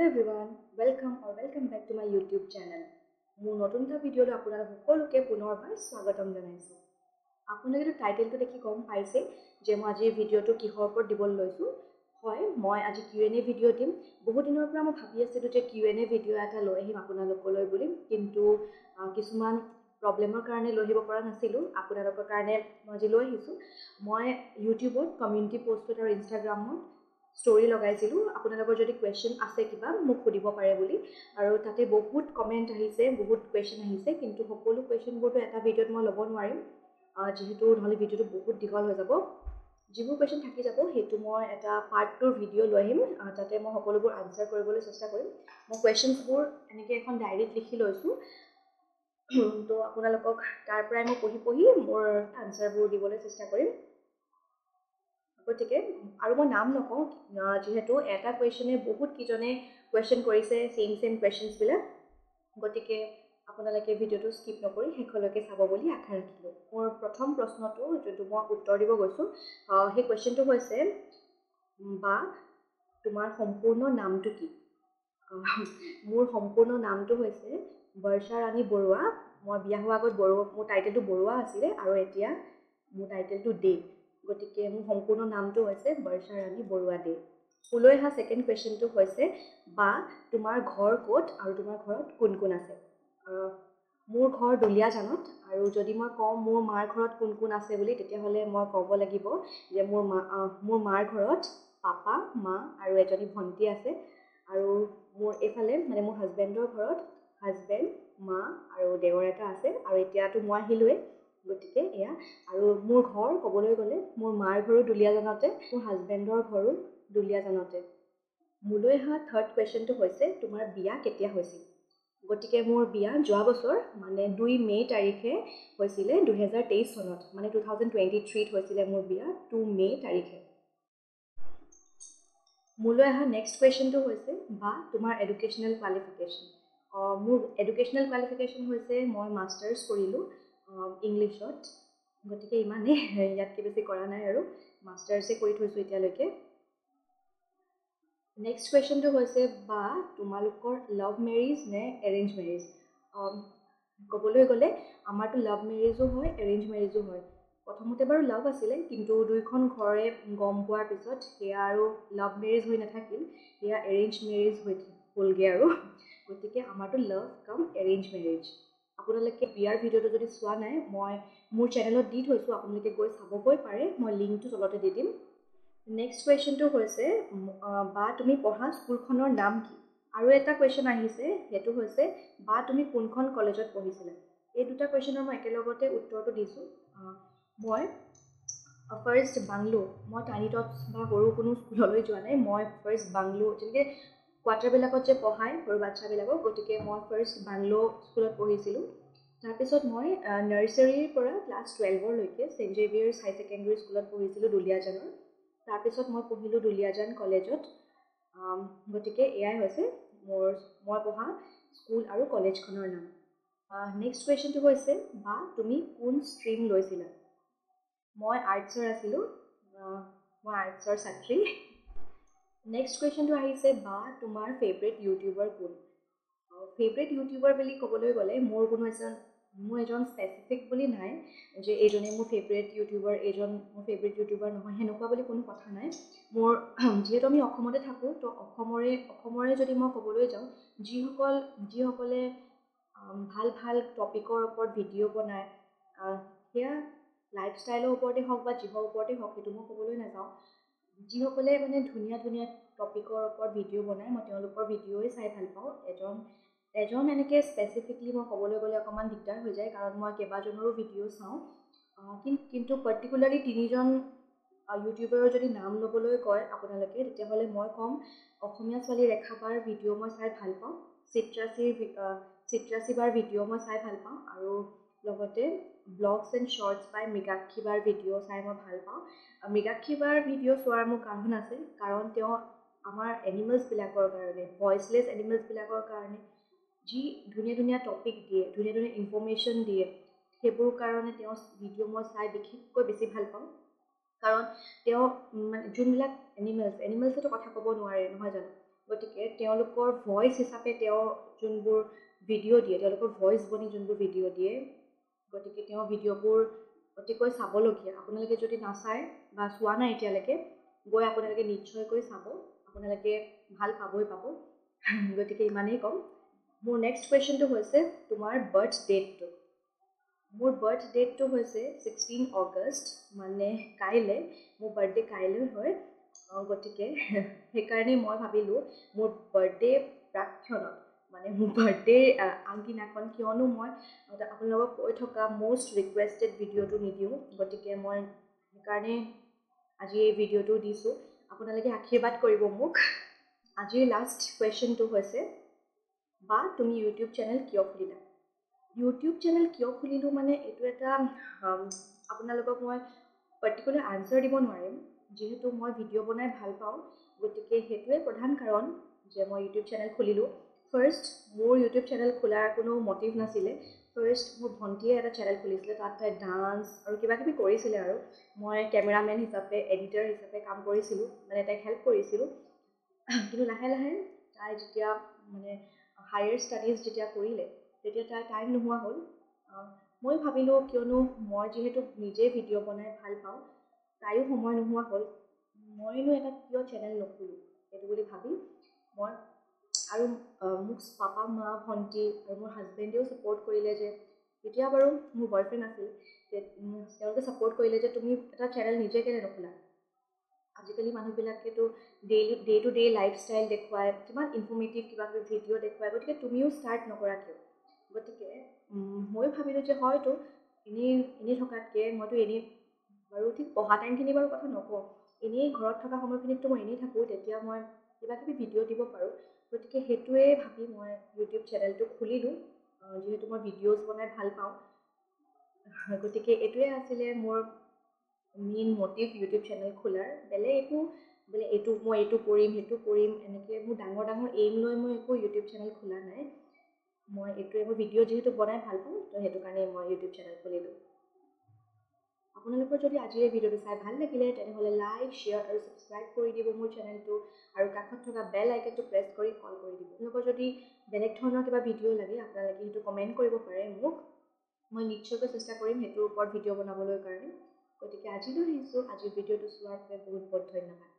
Hello everyone, welcome back to my YouTube channel. মোৰ নতুন এটা ভিডিঅ'লৈ আপোনালোক সকলোকে পুনৰবাৰ স্বাগতম জনাইছো। আপোনালোকে টাইটেলটো দেখি গম পাইছে যে মই আজি ভিডিঅ'টো কিহৰ ওপৰত দিবলৈ লৈছো। হয়, মই আজি Q&A ভিডিঅ' দিম। বহুত দিনৰ পৰা মই ভাবি আছিলো যে Q&A ভিডিঅ' এটা লৈ আহিম আপোনালোকলৈ বুলি, কিন্তু কিছুমান প্ৰবলেমৰ কাৰণে লৈ আহিব পৰা নাছিলো। আপোনালোকৰ কাৰণে মই আজি লৈ আহিছো। মই ইউটিউবত কমিউনিটি পোষ্টত আৰু ইনষ্টাগ্ৰামত ষ্টৰি লগাইছিলো আপোনালোকৰ যদি কোৱেশ্চন আছে কিবা মোক সুধিব পাৰে বুলি, আৰু তাতে বহুত কমেন্ট আহিছে, বহুত কোৱেশ্চন আহিছে, কিন্তু সকলো কোৱেশ্চনবোৰটো এটা ভিডিঅ'ত মই ল'ব নোৱাৰিম যেহেতু নহলে ভিডিঅ'টো বহুত দীঘল হৈ যাব। যিবোৰ কোৱেশ্চন থাকি যাব সেইটো মই এটা পাৰ্ট 2 ভিডিঅ' লৈ আহিম, তাতে মই সকলোবোৰ আনসাৰ কৰিবলৈ চেষ্টা কৰিম। মই কোৱেশ্চনবোৰ এনেকৈ এখন ডায়েৰীত লিখি লৈছো, তো আপোনালোকক তাৰ পৰাই মই পঢ়ি মোৰ আনসাৰবোৰ দিবলৈ চেষ্টা কৰিম। গতিকে আৰু মই নাম নকওঁ যেহেতু এটা কুৱেশ্যনে বহুত কিজনে কুৱেশ্যন কৰিছে সেম কুৱেশ্যনছবিলাক, গতিকে আপোনালোকে ভিডিঅ'টো স্কিপ নকৰি শেষলৈকে চাব বুলি আশা ৰাখিলোঁ। মোৰ প্ৰথম প্ৰশ্নটো যোনটো মই উত্তৰ দিব গৈছোঁ সেই কুৱেশ্যনটো হৈছে, বা তোমাৰ সম্পূৰ্ণ নামটো কি? মোৰ সম্পূৰ্ণ নামটো হৈছে বৰ্ষা ৰাণী বৰুৱা। মই বিয়া হোৱাৰ আগত মোৰ টাইটেলটো বৰুৱা আছিলে আৰু এতিয়া মোৰ টাইটেলটো দে। গতিকে মোৰ সম্পূৰ্ণ নামটো হৈছে বৰ্ষা ৰাণী বৰুৱা দে। ওলৈ অহা ছেকেণ্ড কুৱেশ্যনটো হৈছে, বা তোমাৰ ঘৰ ক'ত আৰু তোমাৰ ঘৰত কোন কোন আছে? মোৰ ঘৰ দুলীয়াজানত, আৰু যদি মই কওঁ মোৰ মাৰ ঘৰত কোন কোন আছে বুলি, তেতিয়াহ'লে মই ক'ব লাগিব যে মোৰ মাৰ ঘৰত পাপা, মা আৰু এজনী ভণ্টি আছে, আৰু মোৰ এইফালে মানে মোৰ হাজবেণ্ডৰ ঘৰত হাজবেণ্ড, মা আৰু দেৱৰ এটা আছে, আৰু এতিয়াতো মই আহিলোৱে, গতিকে এয়া। আৰু মোৰ ঘৰ ক'বলৈ গ'লে মোৰ মাৰ ঘৰো দুলীয়াজানতে, মোৰ হাজবেণ্ডৰ ঘৰো দুলীয়াজানতে। মোলৈ অহা থাৰ্ড কুৱেশ্যনটো হৈছে, তোমাৰ বিয়া কেতিয়া হৈছিল? গতিকে মোৰ বিয়া যোৱা বছৰ মানে 2 মে' তাৰিখে হৈছিলে 2023 চনত, মানে 2023ত হৈছিলে মোৰ বিয়া 2 মে' তাৰিখে। মোলৈ অহা নেক্সট কুৱেশ্যনটো হৈছে, বা তোমাৰ এডুকেশ্যনেল কোৱালিফিকেশ্যন। মোৰ এডুকেশ্যনেল কোৱালিফিকেশ্যন হৈছে মই মাষ্টাৰ্ছ কৰিলোঁ ইংলিছত, গতিকে ইমানেই, ইয়াতকৈ বেছি কৰা নাই আৰু মাষ্টাৰ্ছে কৰি থৈছোঁ এতিয়ালৈকে। নেক্সট কুৱেশ্যনটো হৈছে, বা তোমালোকৰ লাভ মেৰিজ নে এৰেঞ্জ মেৰিজ? ক'বলৈ গ'লে আমাৰতো লাভ মেৰিজো হয় এৰেঞ্জ মেৰিজো হয়। প্ৰথমতে বাৰু লাভ আছিলে, কিন্তু দুইখন ঘৰে গম পোৱাৰ পিছত সেয়া আৰু লাভ মেৰিজ হৈ নাথাকিল, সেয়া এৰেঞ্জ মেৰিজ হ'লগৈ আৰু। গতিকে আমাৰতো লাভ কাম এৰেঞ্জ মেৰিজ। আপোনালোকে বিয়াৰ ভিডিঅ'টো যদি চোৱা নাই, মই মোৰ চেনেলত দি থৈছোঁ, আপোনালোকে গৈ চাবগৈ পাৰে, মই লিংকটো তলতে দি দিম। নেক্সট কুৱেশ্যনটো হৈছে, বা তুমি পঢ়া স্কুলখনৰ নাম কি? আৰু এটা কুৱেশ্যন আহিছে, সেইটো হৈছে, বা তুমি কোনখন কলেজত পঢ়িছিলা? এই দুটা কুৱেশ্যনৰ মই একেলগতে উত্তৰটো দিছোঁ। মই ফাৰ্ষ্ট বাংলো, মই টাইনি টপছ বা সৰু কোনো স্কুললৈ যোৱা নাই, মই ফাৰ্ষ্ট বাংলো, যেনেকৈ কোৱাৰ্টাৰবিলাকত যে পঢ়ায় সৰু বাচ্ছাবিলাকক, গতিকে মই ফাৰ্ষ্ট বাংলো স্কুলত পঢ়িছিলোঁ। তাৰপিছত মই নাৰ্চাৰীৰ পৰা ক্লাছ 12লৈকে ছেইণ্ট জেভিয়াৰ্ছ হাই ছেকেণ্ডেৰী স্কুলত পঢ়িছিলোঁ দুলীয়াজানৰ। তাৰপিছত মই পঢ়িলোঁ দুলীয়াজান কলেজত। গতিকে এয়াই হৈছে মই পঢ়া স্কুল আৰু কলেজখনৰ নাম। নেক্সট কুৱেশ্যনটো হৈছে, বা তুমি কোন ষ্ট্ৰীম লৈছিলা? মই আৰ্টছৰ আছিলোঁ, মই আৰ্টছৰ ছাত্ৰী। নেক্সট কুৱেশ্যনটো আহিছে, বা তোমাৰ ফেভৰেট ইউটিউবাৰ কোন? ফেভৰেট ইউটিউবাৰ বুলি ক'বলৈ গ'লে মোৰ এজন স্পেচিফিক বুলি নাই যে এইজনে মোৰ ফেভৰেট ইউটিউবাৰ, এইজন মোৰ ফেভৰেট ইউটিউবাৰ নহয়, সেনেকুৱা বুলি কোনো কথা নাই। মোৰ যিহেতু আমি অসমতে থাকোঁ, তো অসমৰে যদি মই ক'বলৈ যাওঁ, যিসকলে ভাল টপিকৰ ওপৰত ভিডিঅ' বনায়, সেয়া লাইফষ্টাইলৰ ওপৰতে হওক বা যিহৰ ওপৰতে হওক, সেইটো মই ক'বলৈ নাযাওঁ। যিসকলে মানে ধুনীয়া টপিকৰ ওপৰত ভিডিঅ' বনায়, মই তেওঁলোকৰ ভিডিঅ'ই চাই ভাল পাওঁ। এজন এনেকৈ স্পেচিফিকলি মই ক'বলৈ গ'লে অকণমান দিগদাৰ হৈ যায়, কাৰণ মই কেইবাজনৰো ভিডিঅ' চাওঁ, কিন্তু পাৰ্টিকুলাৰলি 3জন ইউটিউবাৰৰ যদি নাম ল'বলৈ কয় আপোনালোকে, তেতিয়াহ'লে মই ক'ম অসমীয়া ছোৱালী ৰেখা বাৰ ভিডিঅ' মই চাই ভাল পাওঁ, চিত্ৰাচী বাৰ ভিডিঅ' মই চাই ভাল পাওঁ, আৰু লগতে blogs and shorts by Mrigakshi বাৰ ভিডিঅ' চাই মই ভাল পাওঁ। মৃগাক্ষী বাৰ ভিডিঅ' চোৱাৰ মোৰ কাৰণ আছে, কাৰণ তেওঁ আমাৰ এনিমেলছবিলাকৰ কাৰণে, ভইচলেছ এনিমেলছবিলাকৰ কাৰণে যি ধুনীয়া টপিক দিয়ে, ধুনীয়া ইনফৰ্মেশ্যন দিয়ে, সেইবোৰ কাৰণে তেওঁ ভিডিঅ' মই চাই বিশেষকৈ বেছি ভাল পাওঁ। কাৰণ তেওঁ মানে যোনবিলাক এনিমেলছেতো কথা ক'ব নোৱাৰে নহয় জানো, গতিকে তেওঁলোকৰ ভইচ হিচাপে তেওঁ যোনবোৰ ভিডিঅ' দিয়ে, তেওঁলোকৰ ভইচ বনি যোনবোৰ ভিডিঅ' দিয়ে, গতিকে তেওঁ ভিডিঅ'বোৰ অতিকৈ চাবলগীয়া। আপোনালোকে যদি নাচায় বা চোৱা নাই এতিয়ালৈকে, গৈ আপোনালোকে নিশ্চয়কৈ চাব, আপোনালোকে ভাল পাবই পাব। গতিকে ইমানেই ক'ম। মোৰ নেক্সট কুৱেশ্যনটো হৈছে তোমাৰ বাৰ্থ ডেটটো। মোৰ বাৰ্থ ডেটটো হৈছে 16 অগষ্ট, মানে কাইলৈ। মোৰ বাৰ্থডে কাইলৈ হয়। গতিকে সেইকাৰণে মই ভাবিলোঁ মোৰ বাৰ্থডে প্ৰাক্ষণত, মানে মোৰ বাৰ্থডে আগদিনাখন, কিয়নো মই আপোনালোকক কৈ থকা মষ্ট ৰিকুৱেষ্টেড ভিডিঅ'টো নিদিওঁ, গতিকে মই সেইকাৰণে আজি এই ভিডিঅ'টো দিছোঁ। আপোনালোকে আশীৰ্বাদ কৰিব মোক। আজিৰ লাষ্ট কুৱেশ্যনটো হৈছে, বা তুমি ইউটিউব চেনেল কিয় খুলিলা? ইউটিউব চেনেল কিয় খুলিলোঁ মানে এইটো এটা আপোনালোকক মই পাৰ্টিকুলাৰ আনচাৰ দিব নোৱাৰিম, যিহেতু মই ভিডিঅ' বনাই ভাল পাওঁ। গতিকে সেইটোৱে প্ৰধান কাৰণ যে মই ইউটিউব চেনেল খুলিলোঁ। ফাৰ্ষ্ট মোৰ ইউটিউব চেনেল খোলাৰ কোনো মটিভ নাছিলে। ফাৰ্ষ্ট মোৰ ভণ্টিয়ে এটা চেনেল খুলিছিলে, তাত তাই ডান্স আৰু কিবাকিবি কৰিছিলে, আৰু মই কেমেৰামেন হিচাপে, এডিটাৰ হিচাপে কাম কৰিছিলোঁ, মানে তাইক হেল্প কৰিছিলোঁ। কিন্তু লাহে লাহে তাই যেতিয়া মানে হায়াৰ ষ্টাডিজ যেতিয়া কৰিলে, তেতিয়া তাই টাইম নোহোৱা হ'ল। মই ভাবিলোঁ কিয়নো মই যিহেতু নিজে ভিডিঅ' বনাই ভাল পাওঁ, তাইও সময় নোহোৱা হ'ল, মইনো এটা কিয় চেনেল নোখোলোঁ সেইটো বুলি ভাবি মই, আৰু মোক পাপা, মা, ভণ্টি আৰু মোৰ হাজবেণ্ডেও ছাপোৰ্ট কৰিলে। যে তেতিয়া বাৰু মোৰ বয়ফ্ৰেণ্ড আছিল, তেওঁলোকে ছাপোৰ্ট কৰিলে যে তুমি এটা চেনেল নিজে কেলৈ নোখোলা। আজিকালি মানুহবিলাকেতো ডে টু ডে লাইফষ্টাইল দেখুৱায়, কিমান ইনফৰ্মেটিভ কিবা কিবি ভিডিঅ' দেখুৱায়, গতিকে তুমিও ষ্টাৰ্ট নকৰা কিয়? গতিকে ময়ো ভাবিলোঁ যে হয়তো এনেই থকাতকৈ মইতো এনেই বাৰু ঠিক পঢ়া টাইমখিনি বাৰু কথা নকওঁ, এনেই ঘৰত থকা সময়খিনিততো মই এনেই থাকোঁ, তেতিয়া মই কিবাকিবি ভিডিঅ' দিব পাৰোঁ। গতিকে সেইটোৱে ভাবি মই ইউটিউব চেনেলটো খুলিলোঁ, যিহেতু মই ভিডিঅ'জ বনাই ভাল পাওঁ। গতিকে এইটোৱে আছিলে মোৰ মেইন মটিভ ইউটিউব চেনেল খোলাৰ। বেলেগ একো বোলে মই এইটো কৰিম, সেইটো কৰিম, এনেকৈ মোৰ ডাঙৰ ডাঙৰ এইম লৈ মই একো ইউটিউব চেনেল খোলা নাই। মই এইটোৱে, মই ভিডিঅ' যিহেতু বনাই ভাল পাওঁ, তো সেইটো কাৰণে মই ইউটিউব চেনেল খুলিলোঁ। আপোনালোকৰ যদি আজিৰ এই ভিডিঅ'টো চাই ভাল লাগিলে, তেনেহ'লে লাইক, শ্বেয়াৰ আৰু ছাবস্ক্ৰাইব কৰি দিব মোৰ চেনেলটো, আৰু কাষত থকা বেল আইকনটো প্ৰেছ কৰি অল কৰি দিব। আপোনালোকৰ যদি বেলেগ ধৰণৰ কিবা ভিডিঅ' লাগে, আপোনালোকে সেইটো কমেণ্ট কৰিব পাৰে মোক, মই নিশ্চয়কৈ চেষ্টা কৰিম সেইটোৰ ওপৰত ভিডিঅ' বনাবলৈ কাৰণে। গতিকে আজিলৈ আহিছোঁ। আজিৰ ভিডিঅ'টো চোৱাৰ বাবে বহুত বহুত ধন্যবাদ।